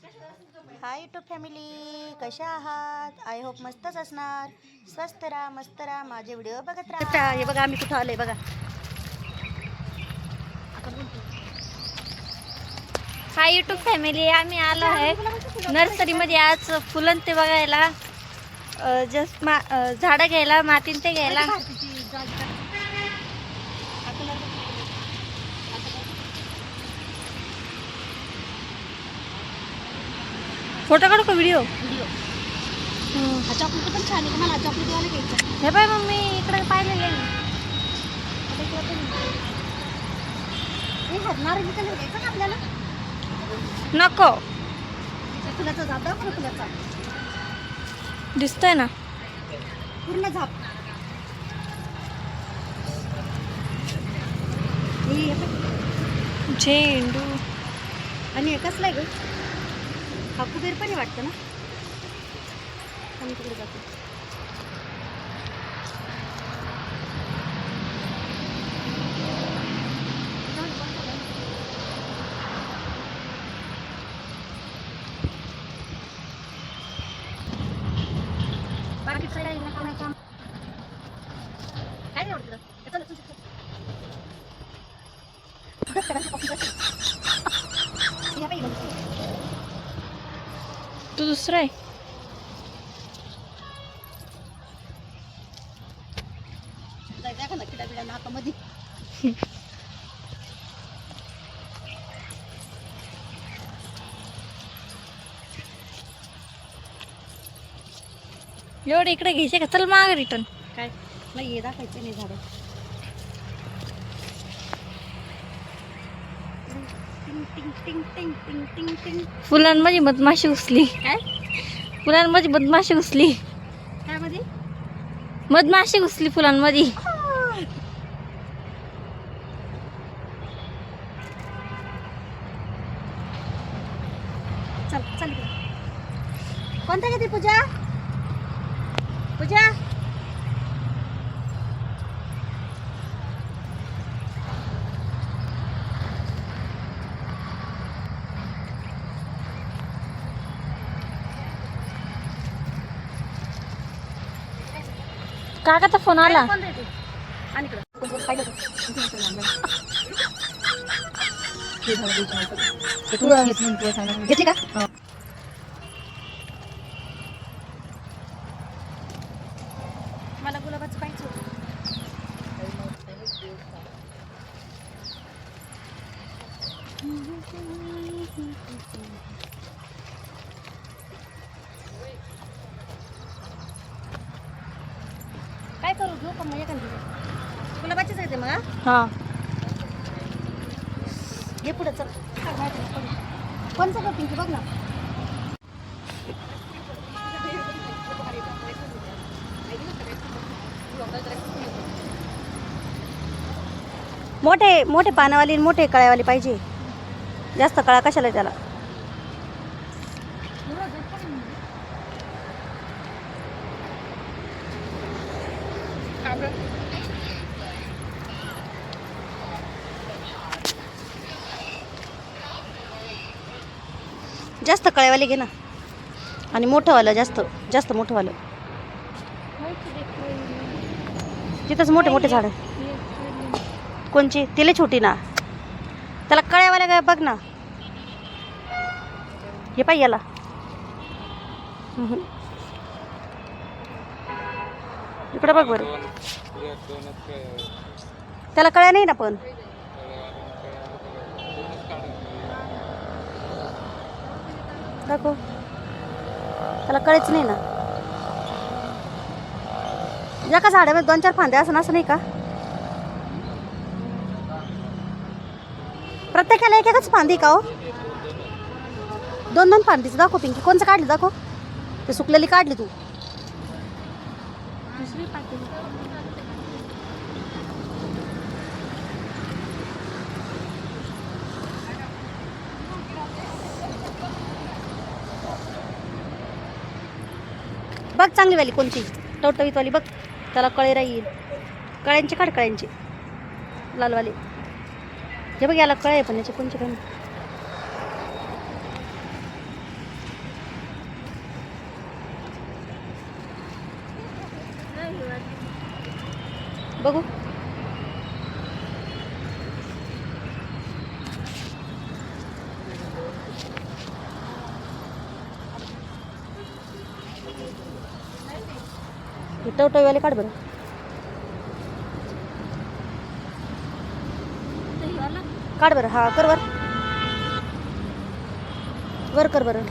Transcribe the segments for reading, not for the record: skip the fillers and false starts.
Hi YouTube family, कशा आहात? I hope मस्तच असणार. स्वस्त राहा, मस्त राहा, माझे व्हिडिओ बघत राहा. हे बघा आम्ही कुठं आलोय बघा. हाय यूट्यूब फॅमिली, आम्ही आलो आहे नर्सरीमध्ये आज फुलं ते बघायला, जस्ट झाडं घ्यायला, मातीन ते घ्यायला. फोटो काढू का व्हिडिओ? चॉकलेट पण छान आहे, मला चॉकलेट वाला घ्यायचं. हे बाय मम्मी इकडे पाहिलेले नारंगी कलर घ्यायचा का आपल्याला? नको, फुलाचा झाप दाखव ना, फुलाचा दिसतंय ना पूर्ण झाप. झेंडू आणि हे कसलं आहे ग? हा कुबेर पण वाटतं ना. आम्ही तिकडे जातो. तू दुसरा आहे. का ना किडा बिडा नाकामध्ये. एवढं इकडे घ्यायचे का? चल माग रिटर्न. काय नाही, हे दाखायचं नाही झाडं. टिंग टिंग टिंग टिंग टिंग टिंग टिंग. फुलांमध्ये मधमाशी घुसली. काय फुलांमध्ये मधमाशी घुसली. काय मध्ये? मधमाशी घुसली फुलांमध्ये. चल चल इकडे. कोणता घेते पूजा? पूजा काकाचा फोन आला. कोण देते? आणि इकडं घेतली का? मला गुलाबाचं पाहिजे होतं. काय करू? घेऊ का मग एखादी? गुलाबाचीच येते मग. हा घे पुढे चल. कोणचं का पिंकी बघ ना. मोठे मोठे पानावाली आणि मोठे कळ्यावाली पाहिजे. जास्त कळा कशाला त्याला? जास्त कळ्यावाले घे ना, आणि मोठंवालं जास्त जास्त मोठंवालं. तिथंच मोठे मोठे झाड. कोणची? तिला छोटी ना, त्याला कळ्यावाल्या काय बघ ना. हे पाहिजे याला. इकडं बघ बरं. त्याला कळ्या नाही ना पण. दाखव, त्याला कळेच नाही ना. एका झाडामध्ये 2-4 फांद्या असं असं नाही का? प्रत्येकाला एक एकच फांदी का हो? 2-2 फांदीचं दाखव पिंकी. कोणचं काढली दाखव? ते सुकलेली काढली तू. बघ चांगली वाली कोणची, टवटवीत वाली बघ. त्याला कळे राहील. कळ्यांची काढ, कळ्यांची लालवाली. हे बघ याला कळे पण याचे कोणचे काय. बघू. टवटवीवाले काढ बरं. काढ बरं. हा कर वर. वर कर बरं.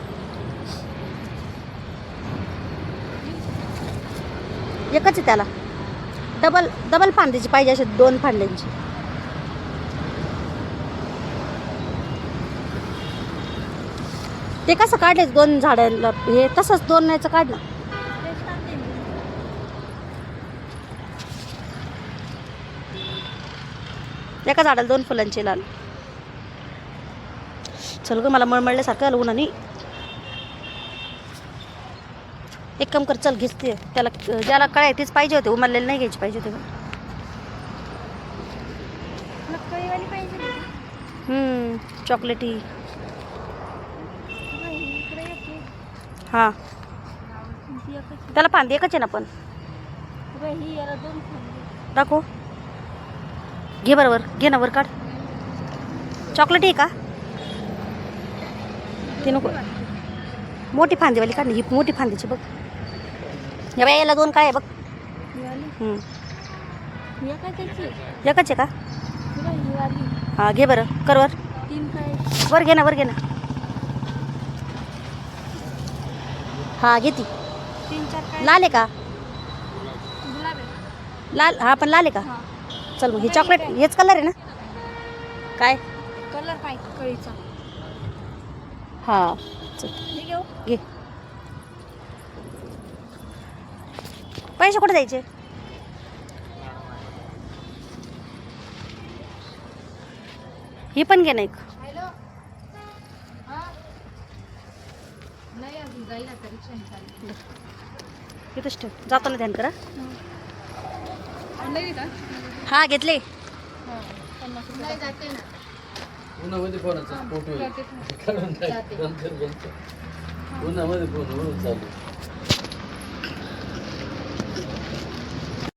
एकच आहे त्याला. डबल डबल फांदीची पाहिजे, असे 2 फांद्यांची. ते कसं काढले 2 झाडाला? हे तसंच 2 याचं काढलं. एका झाडाला 2 फुलांची लाल. चल ग, मला मळमळल्यासारखं आलं उन्हाने. एक काम कर, चल घेते त्याला. ज्याला काय तेच पाहिजे होते, उमरलेले नाही घ्यायचे पाहिजे होते. चॉकलेटी. हां, त्याला फांदी एकच आहे ना पण. दाखव. घे बरोबर. घे ना, वर काढ. चॉकलेटी आहे का? ती नको. मोठी फांदीवाली काढ. ही मोठी फांदीची बघ. या बाई, याला 2 काय आहे बघ. एकच आहे का? हां, घे बरं. कर वर. वर घे ना, वर घे ना. हां, घे ती. लाल आहे का? लाल. हा, पण लाल आहे का? चल मग. ही चॉकलेट हेच कलर आहे ना? काय कलर काय कळीचा? हां, चल घे. पैसे कुठे द्यायचे? ही पण घे ना एक. इथंच ठेव. जाताना ध्यान करा. हा, घेतले. उन्हामध्ये फोनाचा फोटो काढून उन्हामध्ये फोन चालू.